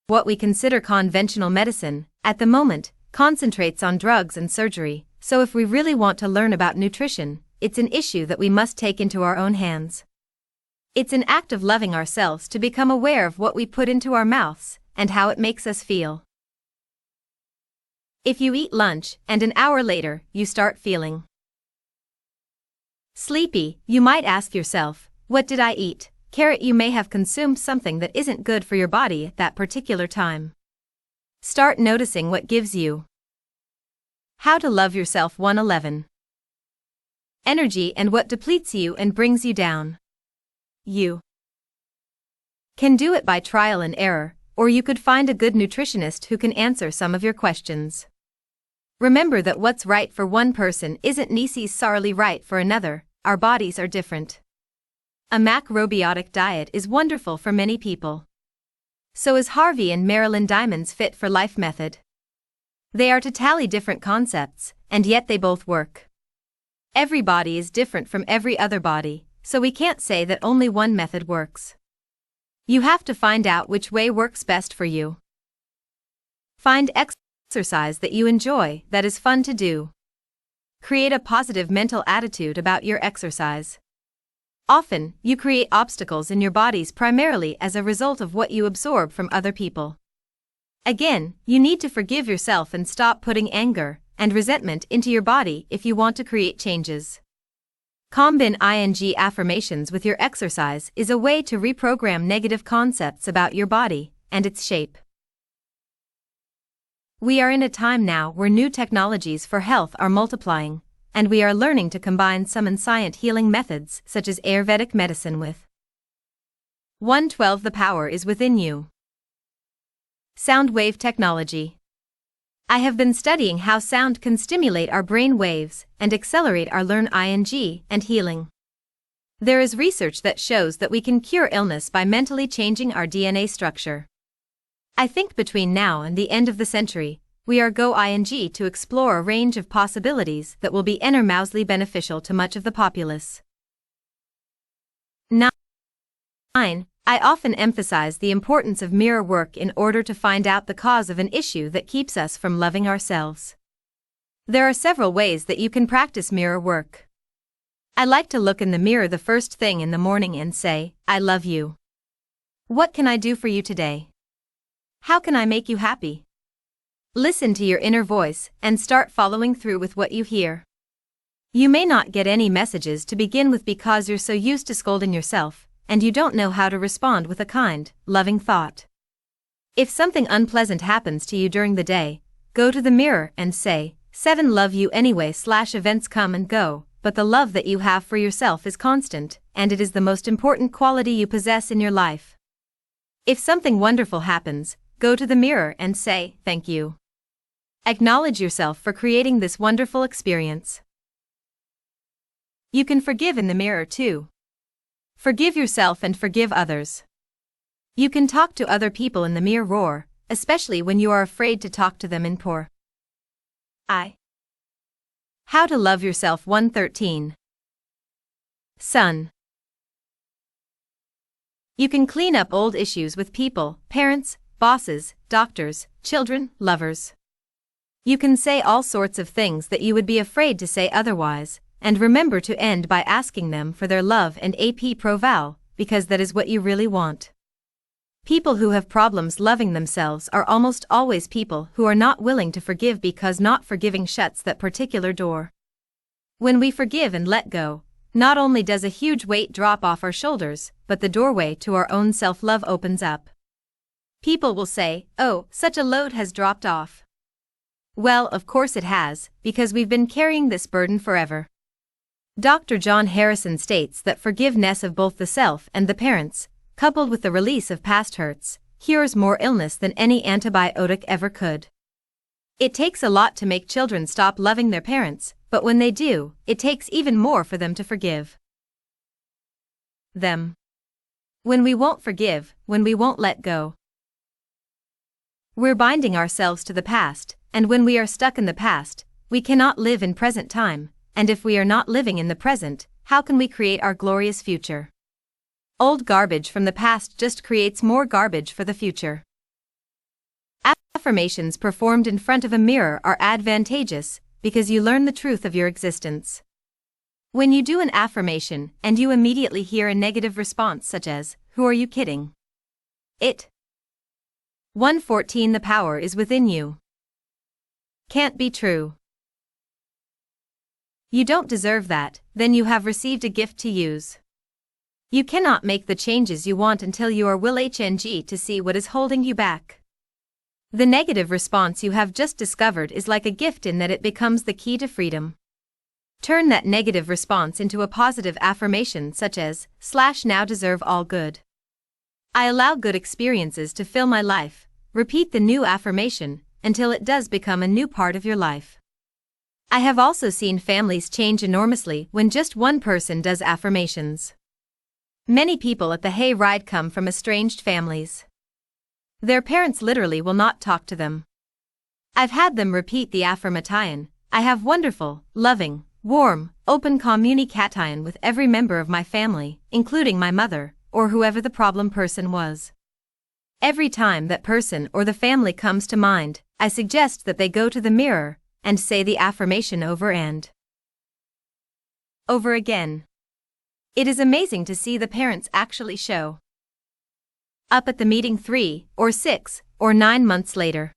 what we consider conventional medicine, at the moment, concentrates on drugs and surgery, so if we really want to learn about nutrition, it's an issue that we must take into our own hands. It's an act of loving ourselves to become aware of what we put into our mouths and how it makes us feel. If you eat lunch and an hour later you start feeling sleepy, you might ask yourself, what did I eat? You may have consumed something that isn't good for your body at that particular time. Start noticing what gives you How to love yourself. 111. Energy and what depletes you and brings you down. You can do it by trial and error, or you could find a good nutritionist who can answer some of your questions. Remember that what's right for one person isn't necessarily right for another. Our bodies are different. A macrobiotic diet is wonderful for many people. So is Harvey and Marilyn Diamond's Fit for Life method. They are totally different concepts, and yet they both work. Every body is different from every other body, so we can't say that only one method works. You have to find out which way works best for you. Find exercise that you enjoy, that is fun to do. Create a positive mental attitude about your exercise. Often, you create obstacles in your bodies primarily as a result of what you absorb from other people. Again, you need to forgive yourself and stop putting anger and resentment into your body if you want to create changes. Combine ing affirmations with your exercise is a way to reprogram negative concepts about your body and its shape. We are in a time now where new technologies for health are multiplying, and we are learning to combine some ancient healing methods such as Ayurvedic medicine with 112. The power is within you. Sound wave technology. I have been studying how sound can stimulate our brain waves and accelerate our learn ing and healing. There is research that shows that we can cure illness by mentally changing our DNA structure. I think between now and the end of the century, we are going to explore a range of possibilities that will be enormously beneficial to much of the populace. 9. I often emphasize the importance of mirror work in order to find out the cause of an issue that keeps us from loving ourselves. There are several ways that you can practice mirror work. I like to look in the mirror the first thing in the morning and say, I love you. What can I do for you today? How can I make you happy? Listen to your inner voice and start following through with what you hear. You may not get any messages to begin with because you're so used to scolding yourself, and you don't know how to respond with a kind, loving thought. If something unpleasant happens to you during the day, go to the mirror and say, 7 love you anyway / events come and go, but the love that you have for yourself is constant, and it is the most important quality you possess in your life. If something wonderful happens, go to the mirror and say, thank you. Acknowledge yourself for creating this wonderful experience. You can forgive in the mirror too. Forgive yourself and forgive others. You can talk to other people in the mirror, especially when you are afraid to talk to them in poor. How to love yourself. 113. Son. You can clean up old issues with people, parents, bosses, doctors, children, lovers. You can say all sorts of things that you would be afraid to say otherwise, and remember to end by asking them for their love and approval, because that is what you really want. People who have problems loving themselves are almost always people who are not willing to forgive because not forgiving shuts that particular door. When we forgive and let go, not only does a huge weight drop off our shoulders, but the doorway to our own self-love opens up. People will say, oh, such a load has dropped off. Well, of course it has, because we've been carrying this burden forever. Dr. John Harrison states that forgiveness of both the self and the parents, coupled with the release of past hurts, cures more illness than any antibiotic ever could. It takes a lot to make children stop loving their parents, but when they do, it takes even more for them to forgive them. When we won't forgive, when we won't let go, we're binding ourselves to the past, and when we are stuck in the past, we cannot live in present time, and if we are not living in the present, how can we create our glorious future? Old garbage from the past just creates more garbage for the future. Affirmations performed in front of a mirror are advantageous, because you learn the truth of your existence. When you do an affirmation and you immediately hear a negative response such as, "Who are you kidding? It." 114 The power is within you. Can't be true. You don't deserve that, then you have received a gift to use. You cannot make the changes you want until you are willing to see what is holding you back. The negative response you have just discovered is like a gift in that it becomes the key to freedom. Turn that negative response into a positive affirmation such as, "Now deserve all good. I allow good experiences to fill my life." Repeat the new affirmation until it does become a new part of your life. I have also seen families change enormously when just one person does affirmations. Many people at the hay ride come from estranged families. Their parents literally will not talk to them. I've had them repeat the affirmation, "I have wonderful, loving, warm, open communication with every member of my family, including my mother," or whoever the problem person was. Every time that person or the family comes to mind, I suggest that they go to the mirror and say the affirmation over and over again. It is amazing to see the parents actually show up at the meeting 3 or 6 or 9 months later.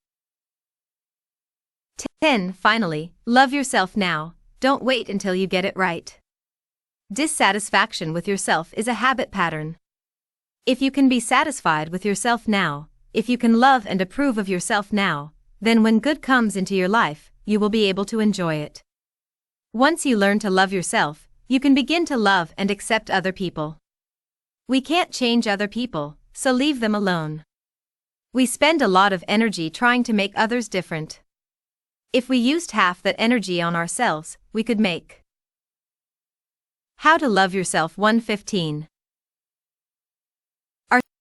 10. Finally, love yourself now, don't wait until you get it right. Dissatisfaction with yourself is a habit pattern. If you can be satisfied with yourself now, if you can love and approve of yourself now, then when good comes into your life, you will be able to enjoy it. Once you learn to love yourself, you can begin to love and accept other people. We can't change other people, so leave them alone. We spend a lot of energy trying to make others different. If we used half that energy on ourselves, we could make. How to love yourself. 115.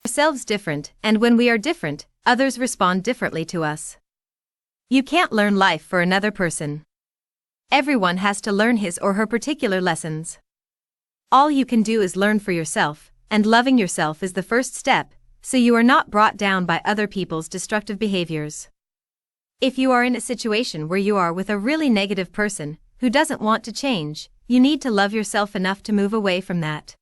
Ourselves different, and when we are different, others respond differently to us. You can't learn life for another person. Everyone has to learn his or her particular lessons. All you can do is learn for yourself, and loving yourself is the first step, so you are not brought down by other people's destructive behaviors. If you are in a situation where you are with a really negative person who doesn't want to change, you need to love yourself enough to move away from that.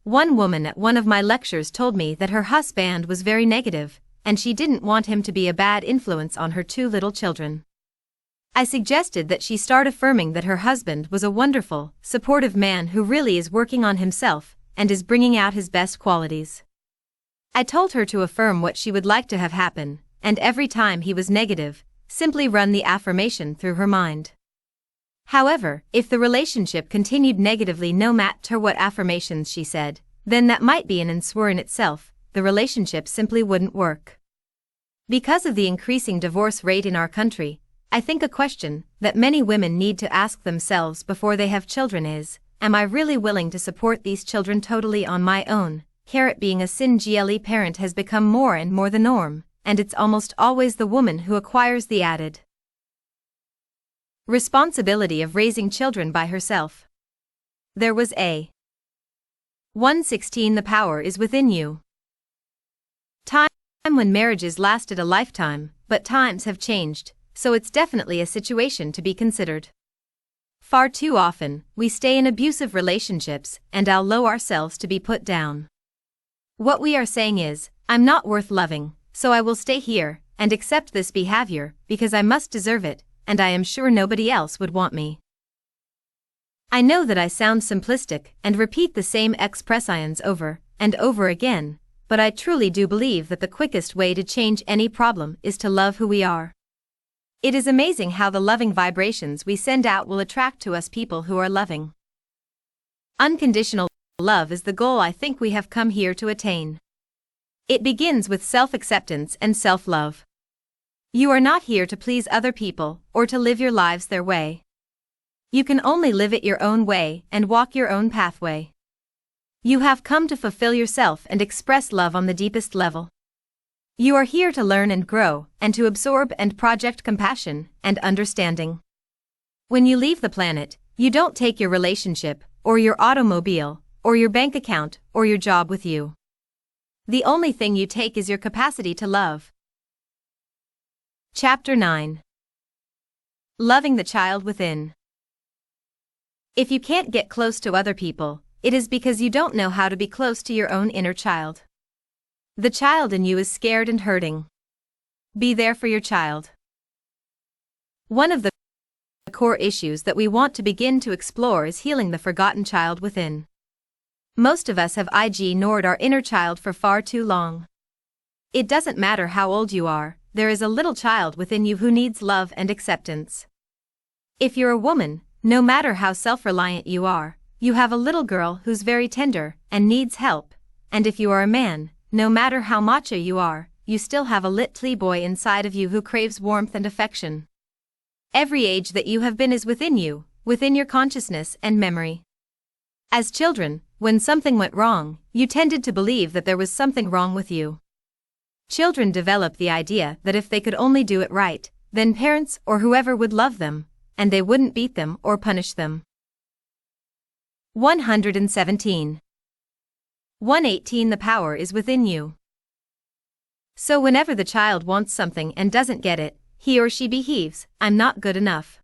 One woman at one of my lectures told me that her husband was very negative, and she didn't want him to be a bad influence on her 2 little children. I suggested that she start affirming that her husband was a wonderful, supportive man who really is working on himself and is bringing out his best qualities. I told her to affirm what she would like to have happen, and every time he was negative, simply run the affirmation through her mind. However, if the relationship continued negatively no matter what affirmations she said, then that might be an answer in itself, the relationship simply wouldn't work. Because of the increasing divorce rate in our country, I think a question that many women need to ask themselves before they have children is, am I really willing to support these children totally on my own? Being a single parent has become more and more the norm, and it's almost always the woman who acquires the added responsibility of raising children by herself. There was a 116 The power is within you. Time when marriages lasted a lifetime, but times have changed, so it's definitely a situation to be considered. Far too often, we stay in abusive relationships and allow ourselves to be put down. What we are saying is, I'm not worth loving, so I will stay here and accept this behavior because I must deserve it, and I am sure nobody else would want me. I know that I sound simplistic and repeat the same expressions over and over again, but I truly do believe that the quickest way to change any problem is to love who we are. It is amazing how the loving vibrations we send out will attract to us people who are loving. Unconditional love is the goal I think we have come here to attain. It begins with self-acceptance and self-love. You are not here to please other people or to live your lives their way. You can only live it your own way and walk your own pathway. You have come to fulfill yourself and express love on the deepest level. You are here to learn and grow and to absorb and project compassion and understanding. When you leave the planet, you don't take your relationship or your automobile or your bank account or your job with you. The only thing you take is your capacity to love. Chapter 9. Loving the Child Within. If you can't get close to other people, it is because you don't know how to be close to your own inner child. The child in you is scared and hurting. Be there for your child. One of the core issues that we want to begin to explore is healing the forgotten child within. Most of us have ignored our inner child for far too long. It doesn't matter how old you are, there is a little child within you who needs love and acceptance. If you're a woman, no matter how self-reliant you are, you have a little girl who's very tender and needs help, and if you are a man, no matter how macho you are, you still have a little boy inside of you who craves warmth and affection. Every age that you have been is within you, within your consciousness and memory. As children, when something went wrong, you tended to believe that there was something wrong with you. Children develop the idea that if they could only do it right, then parents or whoever would love them, and they wouldn't beat them or punish them. 117. 118. The power is within you. So whenever the child wants something and doesn't get it, he or she behaves, "I'm not good enough.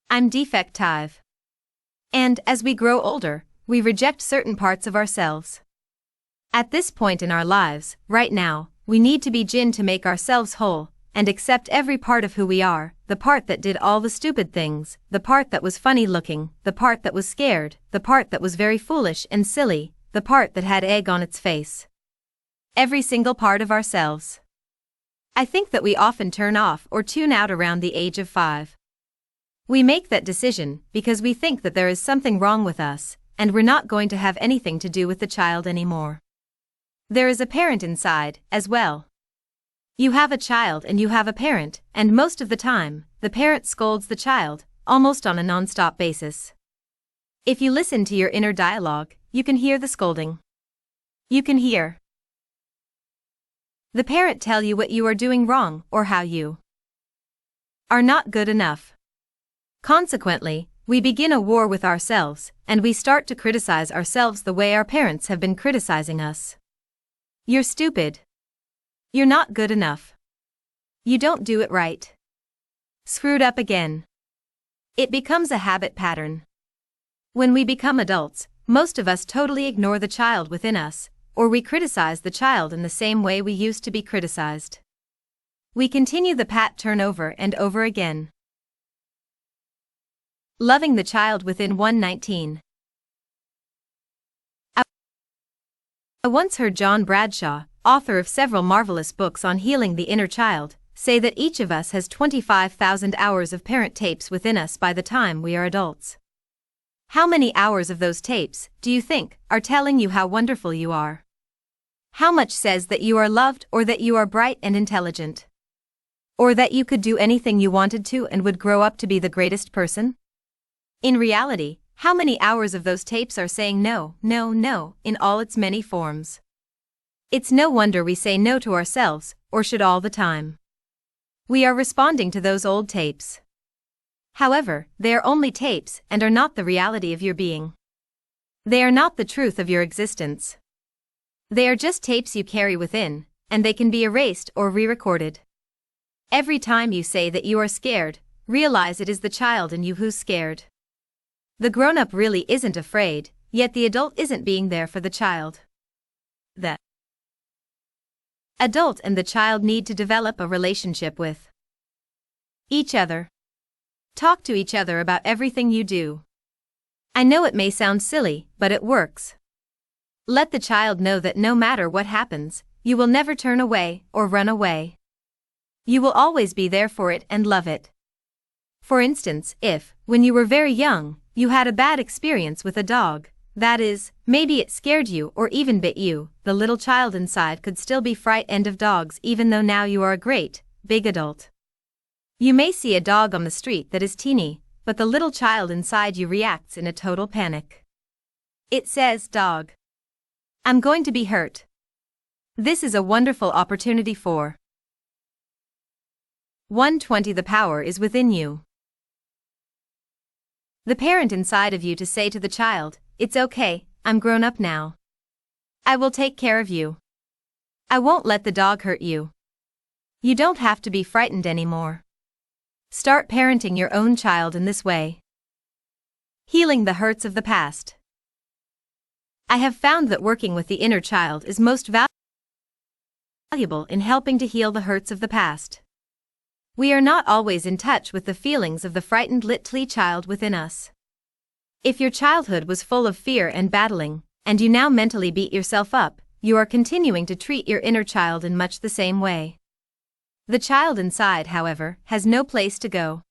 I'm defective." And as we grow older, we reject certain parts of ourselves. At this point in our lives, right now, we need to be Jinn to make ourselves whole, and accept every part of who we are, the part that did all the stupid things, the part that was funny looking, the part that was scared, the part that was very foolish and silly, the part that had egg on its face. Every single part of ourselves. I think that we often turn off or tune out around the age of 5. We make that decision because we think that there is something wrong with us, and we're not going to have anything to do with the child anymore. There is a parent inside, as well. You have a child and you have a parent, and most of the time, the parent scolds the child, almost on a non-stop basis. If you listen to your inner dialogue, you can hear the scolding. You can hear the parent tell you what you are doing wrong or how you are not good enough. Consequently, we begin a war with ourselves, and we start to criticize ourselves the way our parents have been criticizing us. You're stupid. You're not good enough. You don't do it right. Screwed up again. It becomes a habit pattern. When we become adults, most of us totally ignore the child within us, or we criticize the child in the same way we used to be criticized. We continue the pattern over and over again. Loving the child within. 119. I once heard John Bradshaw, author of several marvelous books on healing the inner child, say that each of us has 25,000 hours of parent tapes within us by the time we are adults. How many hours of those tapes, do you think, are telling you how wonderful you are? How much says that you are loved or that you are bright and intelligent? Or that you could do anything you wanted to and would grow up to be the greatest person? In reality, how many hours of those tapes are saying no, no, no, in all its many forms? It's no wonder we say no to ourselves, or should all the time. We are responding to those old tapes. However, they are only tapes and are not the reality of your being. They are not the truth of your existence. They are just tapes you carry within, and they can be erased or re-recorded. Every time you say that you are scared, realize it is the child in you who's scared. The grown-up really isn't afraid, yet the adult isn't being there for the child. The adult and the child need to develop a relationship with each other. Talk to each other about everything you do. I know it may sound silly, but it works. Let the child know that no matter what happens, you will never turn away or run away. You will always be there for it and love it. For instance, if, when you were very young, you had a bad experience with a dog, that is, maybe it scared you or even bit you, the little child inside could still be frightened of dogs even though now you are a great, big adult. You may see a dog on the street that is teeny, but the little child inside you reacts in a total panic. It says, "Dog, I'm going to be hurt." This is a wonderful opportunity for 120. The power is within you. The parent inside of you to say to the child, "It's okay, I'm grown up now. I will take care of you. I won't let the dog hurt you. You don't have to be frightened anymore." Start parenting your own child in this way. Healing the hurts of the past. I have found that working with the inner child is most valuable in helping to heal the hurts of the past. We are not always in touch with the feelings of the frightened little child within us. If your childhood was full of fear and battling, and you now mentally beat yourself up, you are continuing to treat your inner child in much the same way. The child inside, however, has no place to go.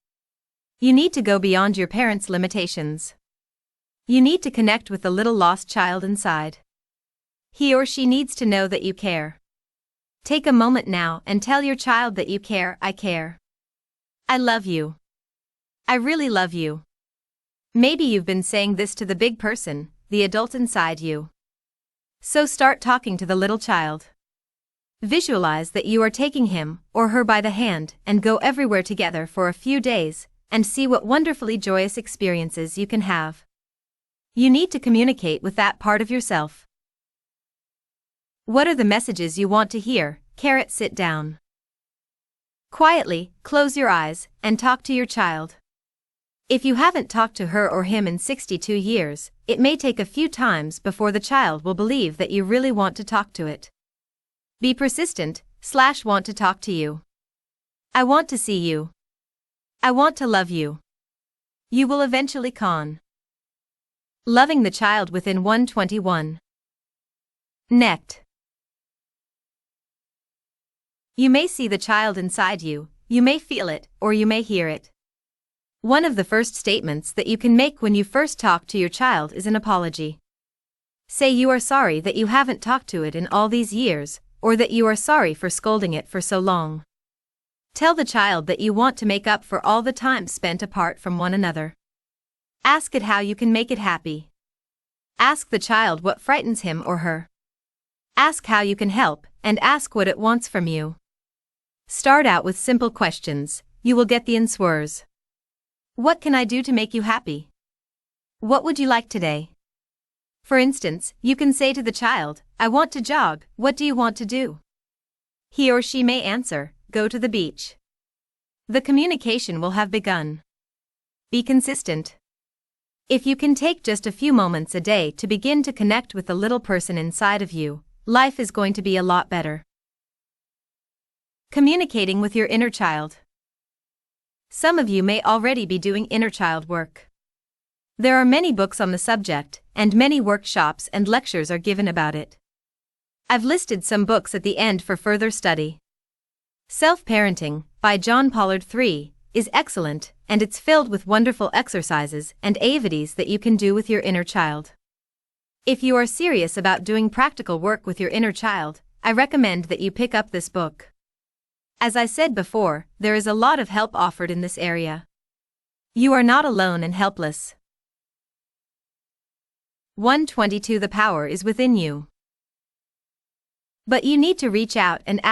You need to go beyond your parents' limitations. You need to connect with the little lost child inside. He or she needs to know that you care. Take a moment now and tell your child that you care. I care. I love you. I really love you. Maybe you've been saying this to the big person, the adult inside you. So start talking to the little child. Visualize that you are taking him or her by the hand and go everywhere together for a few days and see what wonderfully joyous experiences you can have. You need to communicate with that part of yourself. What are the messages you want to hear? Sit down. Quietly, close your eyes, and talk to your child. If you haven't talked to her or him in 62 years, it may take a few times before the child will believe that you really want to talk to it. Be persistent, want to talk to you. I want to see you. I want to love you. You will eventually con. Loving the child within 121. Next. You may see the child inside you, you may feel it, or you may hear it. One of the first statements that you can make when you first talk to your child is an apology. Say you are sorry that you haven't talked to it in all these years, or that you are sorry for scolding it for so long. Tell the child that you want to make up for all the time spent apart from one another. Ask it how you can make it happy. Ask the child what frightens him or her. Ask how you can help, and ask what it wants from you. Start out with simple questions, you will get the answers. What can I do to make you happy? What would you like today? For instance, you can say to the child, I want to jog, what do you want to do? He or she may answer, go to the beach. The communication will have begun. Be consistent. If you can take just a few moments a day to begin to connect with the little person inside of you, life is going to be a lot better. Communicating with your inner child. Some of you may already be doing inner child work. There are many books on the subject, and many workshops and lectures are given about it. I've listed some books at the end for further study. Self-Parenting, by John Pollard III, is excellent, and it's filled with wonderful exercises and activities that you can do with your inner child. If you are serious about doing practical work with your inner child, I recommend that you pick up this book. As I said before, there is a lot of help offered in this area. You are not alone and helpless. 122 The power is within you. But you need to reach out and ask.